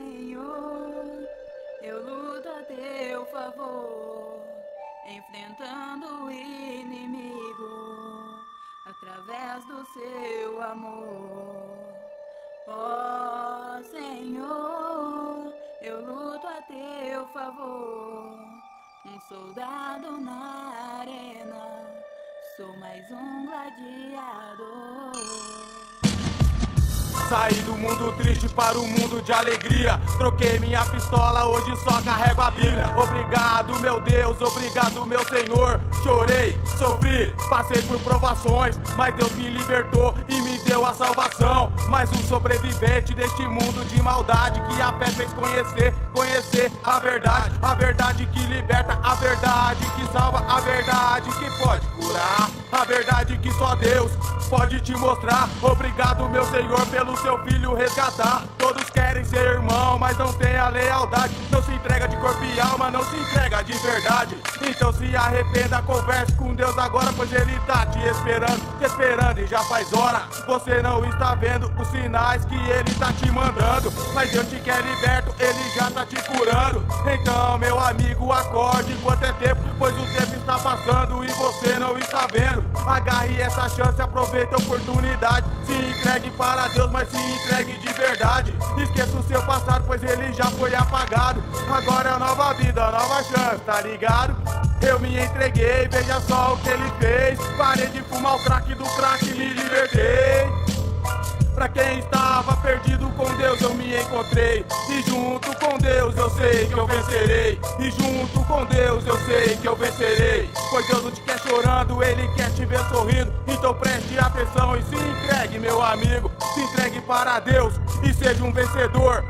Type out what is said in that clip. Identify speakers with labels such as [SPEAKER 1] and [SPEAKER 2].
[SPEAKER 1] Senhor, eu luto a teu favor, enfrentando o inimigo, através do seu amor. Ó Senhor, eu luto a teu favor, um soldado na arena, sou mais um gladiador.
[SPEAKER 2] Saí do mundo triste para o mundo de alegria. Troquei minha pistola, hoje só carrego a Bíblia. Obrigado, meu Deus, obrigado, meu Senhor. Chorei, sofri, passei por provações, mas Deus me libertou e me deu a salvação. Mais um sobrevivente deste mundo de maldade, que a fé fez conhecer a verdade que liberta, a verdade que salva, a verdade que pode curar, a verdade que só Deus pode te mostrar. Obrigado, meu Senhor, pelo seu filho resgatar. Todos querem ser irmão, mas não tem a lealdade. Não se entrega de corpo e alma, não se entrega de verdade. Então se arrependa, converse com Deus agora, pois Ele tá te esperando e já faz hora. Você não está vendo os sinais que Ele tá te mandando, mas Deus te quer liberto, Ele já tá te curando. Então, meu amigo, acorde enquanto é tempo, pois o tempo está passando e você não está vendo. Agarre essa chance, aproveite a oportunidade. Se entregue para Deus, mas se entregue de verdade. Esqueça o seu passado, pois ele já foi apagado. Agora é nova vida, nova chance, tá ligado? Eu me entreguei, veja só o que ele fez. Parei de fumar o crack do crack, me libertei. Pra quem estava perdido com Deus eu me encontrei, e junto com Deus eu sei que eu vencerei. E junto com Deus eu sei que eu vencerei. Pois Deus não te quer chorando, Ele quer te ver sorrindo. Então preste atenção e se entregue, meu amigo. Se entregue para Deus e seja um vencedor.